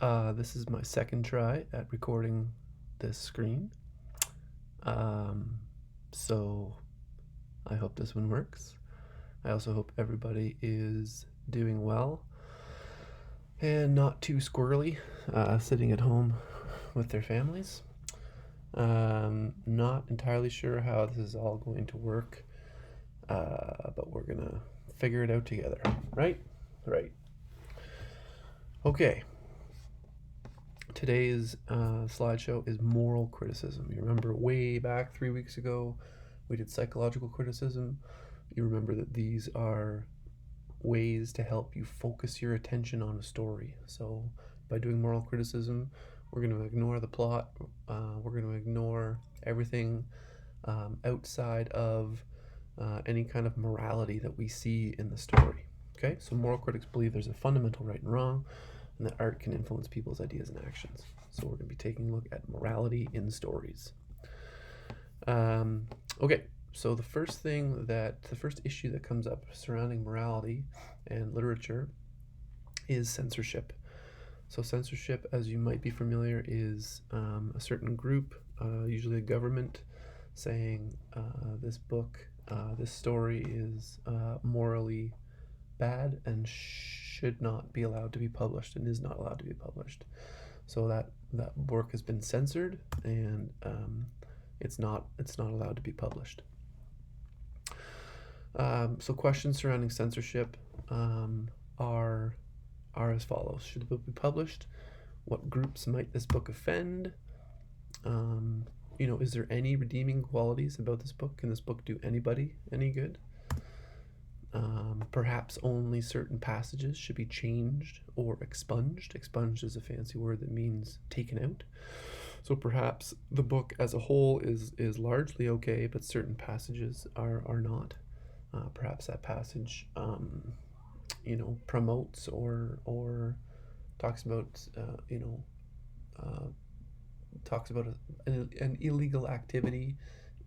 This is my second try at recording this screen. Um, so I hope this one works. I also hope everybody is doing well and not too squirrely, sitting at home with their families. Not entirely sure how this is all going to work, but we're gonna figure it out together, right? Right. Okay. Today's slideshow is moral criticism. You remember way back 3 weeks ago, we did psychological criticism. You remember that these are ways to help you focus your attention on a story. So by doing moral criticism, we're going to ignore the plot. We're going to ignore everything outside of any kind of morality that we see in the story. Okay, so moral critics believe there's a fundamental right and wrong, and that art can influence people's ideas and actions. So we're going to be taking a look at morality in stories. Okay, so the first issue that comes up surrounding morality and literature is censorship. So censorship, as you might be familiar, is a certain group, usually a government, saying this book, this story is morally bad and should not be allowed to be published and is not allowed to be published. So that work has been censored and it's not allowed to be published. So questions surrounding censorship are as follows: should the book be published? What groups might this book offend? Is there any redeeming qualities about this book? Can this book do anybody any good? Perhaps only certain passages should be changed or expunged. Expunged is a fancy word that means taken out. So perhaps the book as a whole is largely okay, but certain passages are not. Perhaps that passage, promotes or talks about, talks about an illegal activity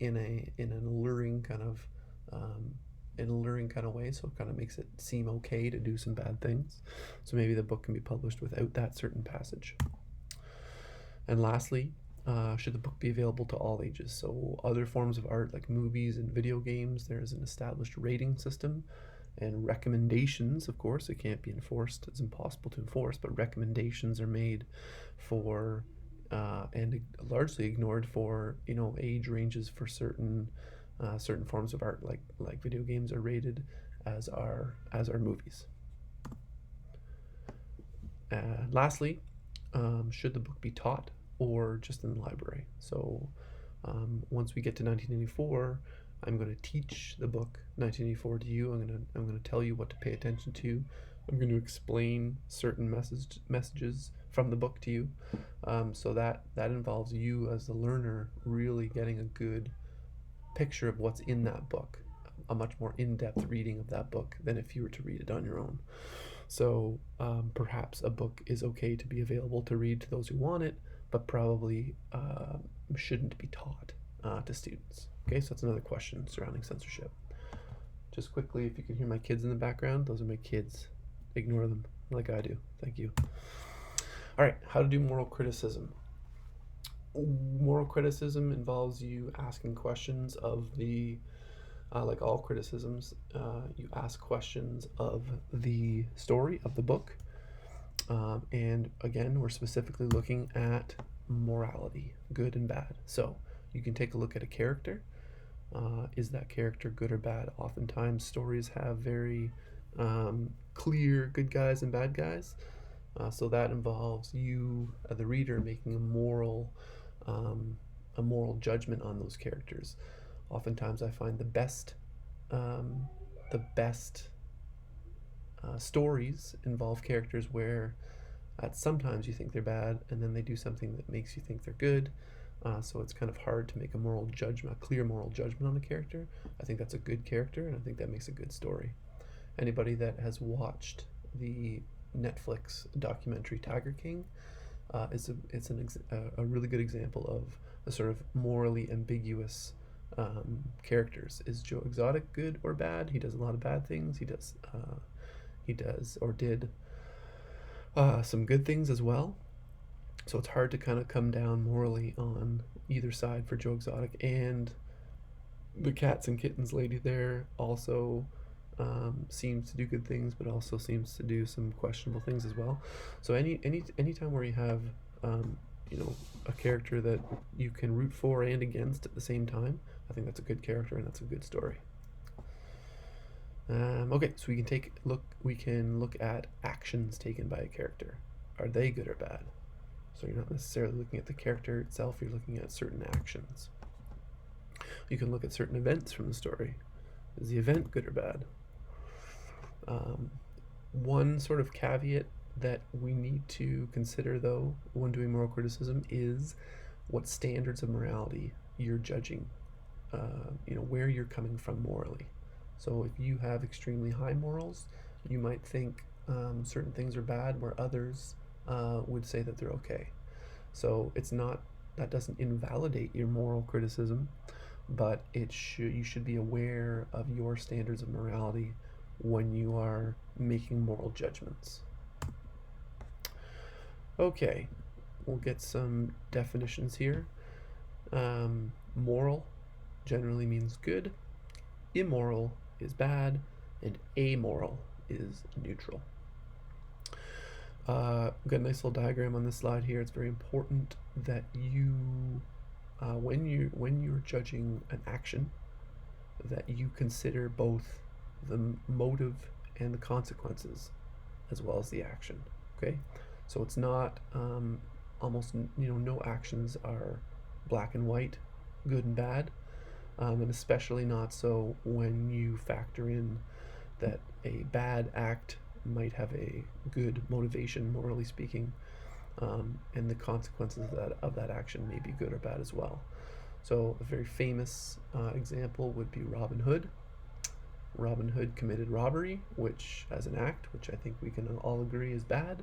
in an alluring kind of way, so it kind of makes it seem okay to do some bad things. So maybe the book can be published without that certain passage. And lastly, should the book be available to all ages? So other forms of art like movies and video games, there's an established rating system and recommendations. Of course, it can't be enforced. It's impossible to enforce, but recommendations are made for and largely ignored for age ranges for certain forms of art, like video games are rated as are movies. Lastly, should the book be taught or just in the library? So once we get to 1984, I'm going to teach the book 1984 to you. I'm going to tell you what to pay attention to. I'm going to explain certain messages from the book to you. So that involves you as the learner really getting a good picture of what's in that book, a much more in-depth reading of that book than if you were to read it on your own. So perhaps a book is okay to be available to read to those who want it, but probably shouldn't be taught to students. Okay, so that's another question surrounding censorship. Just quickly, if you can hear my kids in the background, those are my kids. Ignore them like I do. Thank you. All right, how to do moral criticism. Moral criticism involves you asking questions of the like all criticisms, you ask questions of the story of the book. And again, we're specifically looking at morality, good and bad. So you can take a look at a character. Is that character good or bad? Oftentimes, stories have very clear good guys and bad guys. So that involves you, the reader, making a moral judgment on those characters. Oftentimes, I find the best stories involve characters where sometimes you think they're bad, and then they do something that makes you think they're good. So it's kind of hard to make a clear moral judgment on a character. I think that's a good character, and I think that makes a good story. Anybody that has watched the Netflix documentary Tiger King, it's a really good example of a sort of morally ambiguous characters. Is Joe Exotic good or bad? He does a lot of bad things. He does or did Some good things as well. So it's hard to kind of come down morally on either side for Joe Exotic, and the cats and kittens lady there also seems to do good things, but also seems to do some questionable things as well. So any time where you have a character that you can root for and against at the same time, I think that's a good character and that's a good story. Okay, so we can look at actions taken by a character. Are they good or bad? So you're not necessarily looking at the character itself, you're looking at certain actions. You can look at certain events from the story. Is the event good or bad? One sort of caveat that we need to consider, though, when doing moral criticism is what standards of morality you're judging, where you're coming from morally. So if you have extremely high morals, you might think certain things are bad, where others would say that they're okay. So that doesn't invalidate your moral criticism, but you should be aware of your standards of morality when you are making moral judgments. Okay, we'll get some definitions here. Moral generally means good, immoral is bad, and amoral is neutral. Got a nice little diagram on this slide here. It's very important that you, when you're judging an action, that you consider both the motive and the consequences, as well as the action. Okay, so it's not almost no actions are black and white, good and bad, and especially not so when you factor in that a bad act might have a good motivation, morally speaking, and the consequences of that action may be good or bad as well. So a very famous example would be Robin Hood. Robin Hood committed robbery, which as an act, which I think we can all agree is bad,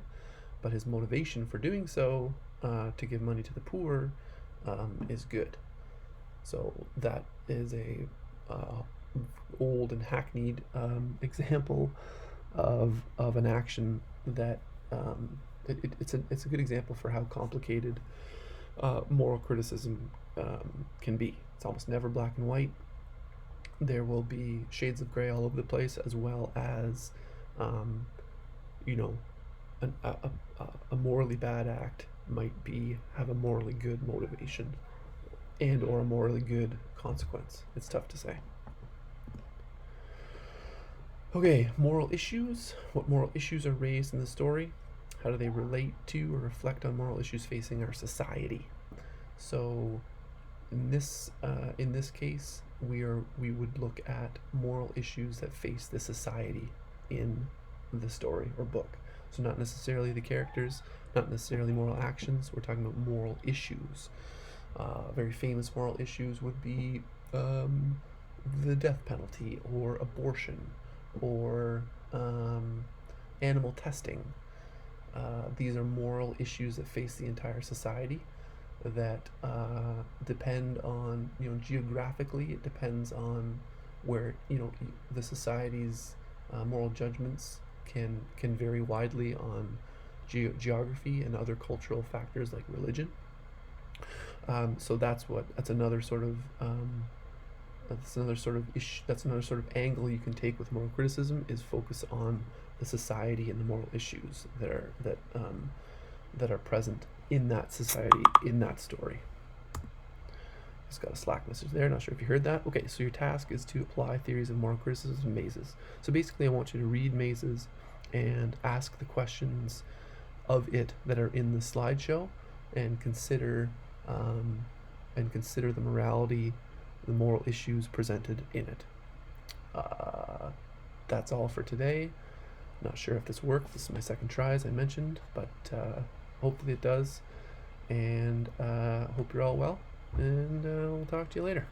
but his motivation for doing so, to give money to the poor, is good. So that is a old and hackneyed example of an action that it's a good example for how complicated moral criticism can be. It's almost never black and white. There will be shades of gray all over the place, as well as a morally bad act might have a morally good motivation and or a morally good consequence. It's tough to say. Okay, moral issues. What moral issues are raised in the story? How do they relate to or reflect on moral issues facing our society? So in this case, we would look at moral issues that face the society in the story or book. So not necessarily the characters, not necessarily moral actions. We're talking about moral issues. Very famous moral issues would be the death penalty, or abortion, or animal testing. These are moral issues that face the entire society that depend on, geographically, it depends on where, the society's moral judgments can vary widely on geography and other cultural factors like religion. So that's another sort of issue. That's another sort of angle you can take with moral criticism, is focus on the society and the moral issues that are present in that society, in that story. Just got a Slack message there, not sure if you heard that. Okay, so your task is to apply theories of moral criticism to mazes. So basically I want you to read mazes and ask the questions of it that are in the slideshow, and consider the morality, the moral issues presented in it. That's all for today. Not sure if this worked. This is my second try, as I mentioned, but hopefully it does. And hope you're all well, and we'll talk to you later.